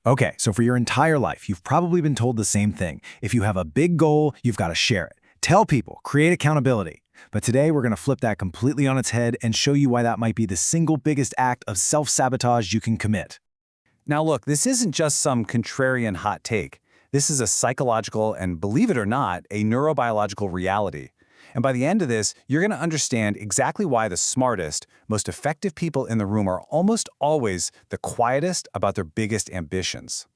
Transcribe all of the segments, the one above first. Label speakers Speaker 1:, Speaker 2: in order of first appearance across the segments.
Speaker 1: Okay, so for your entire life, you've probably been told the same thing. If you have a big goal, you've got to share it. Tell people, create accountability. But today, we're going to flip that completely on its head and show you why that might be the single biggest act of self-sabotage you can commit.
Speaker 2: Now look, this isn't just some contrarian hot take. This is a psychological and, believe it or not, a neurobiological reality. And by the end of this, you're going to understand exactly why the smartest, most effective people in the room are almost always the quietest about their biggest ambitions.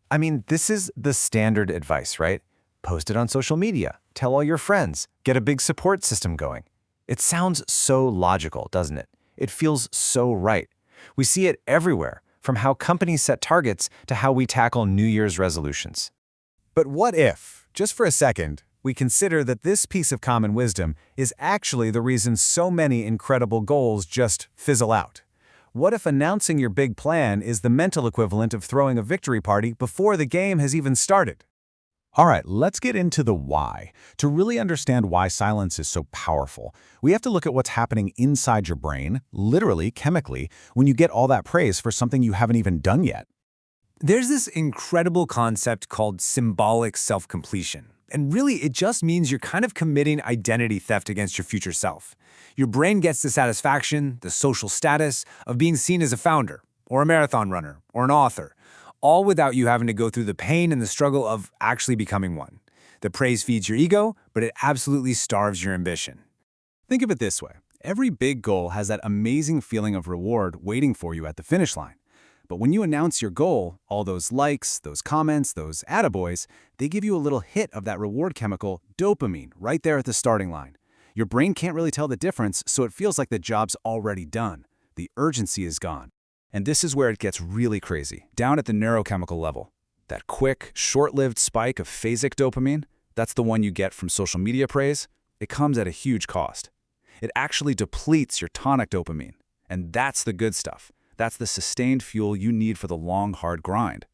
Speaker 3: I mean, this is the standard advice, right? Post it on social media, tell all your friends, get a big support system going. It sounds so logical, doesn't it? It feels so right. We see it everywhere, from how companies set targets to how we tackle New Year's resolutions.
Speaker 2: But what if, just for a second, we consider that this piece of common wisdom is actually the reason so many incredible goals just fizzle out? What if announcing your big plan is the mental equivalent of throwing a victory party before the game has even started?
Speaker 4: All right, let's get into the why. To really understand why silence is so powerful, we have to look at what's happening inside your brain, literally, chemically, when you get all that praise for something you haven't even done yet.
Speaker 5: There's this incredible concept called symbolic self-completion. And really, it just means you're kind of committing identity theft against your future self. Your brain gets the satisfaction, the social status, of being seen as a founder, or a marathon runner, or an author, all without you having to go through the pain and the struggle of actually becoming one. The praise feeds your ego, but it absolutely starves your ambition.
Speaker 2: Think of it this way. Every big goal has that amazing feeling of reward waiting for you at the finish line. But when you announce your goal, all those likes, those comments, those attaboys, they give you a little hit of that reward chemical, dopamine, right there at the starting line. Your brain can't really tell the difference, so it feels like the job's already done. The urgency is gone. And this is where it gets really crazy, down at the neurochemical level. That quick, short-lived spike of phasic dopamine, that's the one you get from social media praise. It comes at a huge cost. It actually depletes your tonic dopamine. And that's the good stuff. That's the sustained fuel you need for the long, hard grind.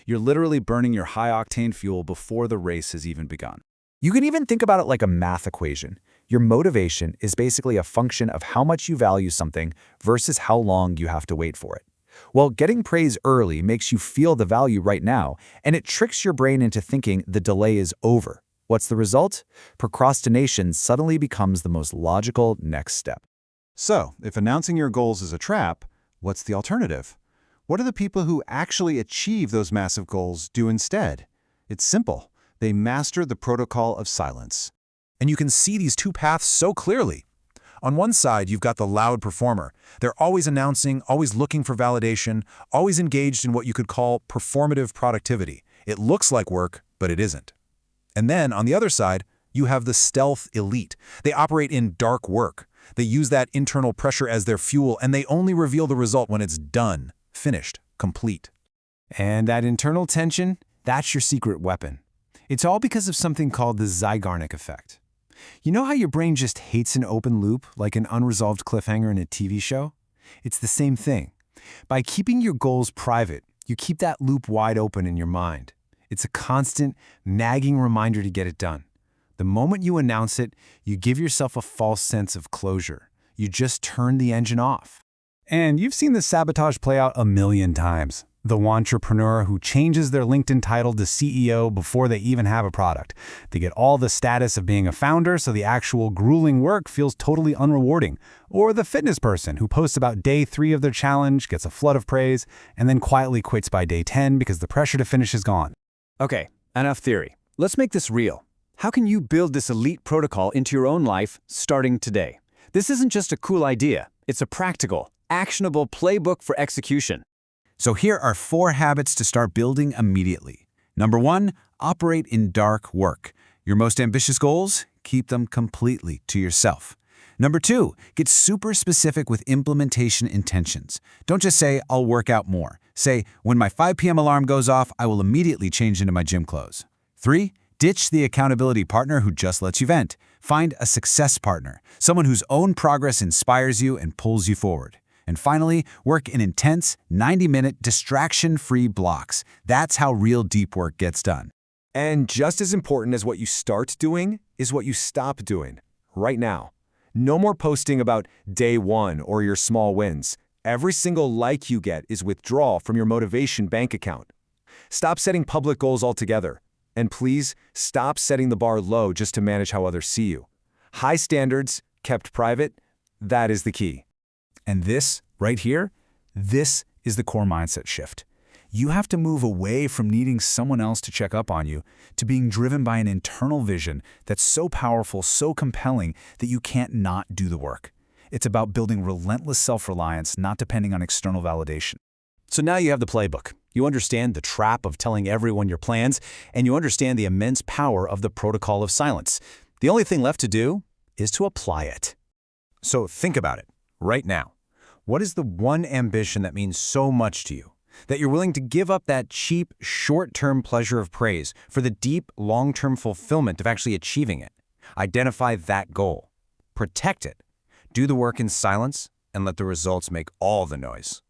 Speaker 2: You're literally burning your high-octane fuel before the race has even begun.
Speaker 3: You can even think about it like a math equation. Your motivation is basically a function of how much you value something versus how long you have to wait for it. Well, getting praise early makes you feel the value right now, and it tricks your brain into thinking the delay is over. What's the result? Procrastination suddenly becomes the most logical next step.
Speaker 4: So, if announcing your goals is a trap, what's the alternative? What do the people who actually achieve those massive goals do instead? It's simple. They master the protocol of silence.
Speaker 6: And you can see these two paths so clearly. On one side, you've got the loud performer. They're always announcing, always looking for validation, always engaged in what you could call performative productivity. It looks like work, but it isn't. And then, on the other side, you have the stealth elite. They operate in dark work. They use that internal pressure as their fuel, and they only reveal the result when it's done, finished, complete.
Speaker 5: And that internal tension, that's your secret weapon. It's all because of something called the Zeigarnik effect. You know how your brain just hates an open loop, like an unresolved cliffhanger in a TV show? It's the same thing. By keeping your goals private, you keep that loop wide open in your mind. It's a constant, nagging reminder to get it done. The moment you announce it, you give yourself a false sense of closure. You just turn the engine off.
Speaker 2: And you've seen this sabotage play out a million times. The entrepreneur who changes their LinkedIn title to CEO before they even have a product. They get all the status of being a founder, so the actual grueling work feels totally unrewarding. Or the fitness person who posts about day 3 of their challenge, gets a flood of praise, and then quietly quits by day 10 because the pressure to finish is gone.
Speaker 5: Okay, enough theory. Let's make this real. How can you build this elite protocol into your own life starting today? This isn't just a cool idea. It's a practical, actionable playbook for execution.
Speaker 1: So here are 4 habits to start building immediately. Number 1, operate in dark work. Your most ambitious goals? Keep them completely to yourself. Number 2, get super specific with implementation intentions. Don't just say, I'll work out more. Say, when my 5 p.m. alarm goes off, I will immediately change into my gym clothes. 3, ditch the accountability partner who just lets you vent. Find a success partner, someone whose own progress inspires you and pulls you forward. And finally, work in intense, 90-minute, distraction-free blocks. That's how real deep work gets done.
Speaker 3: And just as important as what you start doing is what you stop doing right now. No more posting about day 1 or your small wins. Every single like you get is withdrawal from your motivation bank account. Stop setting public goals altogether. And please, stop setting the bar low just to manage how others see you. High standards, kept private, that is the key.
Speaker 1: And this, right here, this is the core mindset shift. You have to move away from needing someone else to check up on you to being driven by an internal vision that's so powerful, so compelling that you can't not do the work. It's about building relentless self-reliance, not depending on external validation.
Speaker 2: So now you have the playbook. You understand the trap of telling everyone your plans, and you understand the immense power of the protocol of silence. The only thing left to do is to apply it. So think about it, right now. What is the one ambition that means so much to you? That you're willing to give up that cheap, short-term pleasure of praise for the deep, long-term fulfillment of actually achieving it. Identify that goal. Protect it. Do the work in silence, and let the results make all the noise.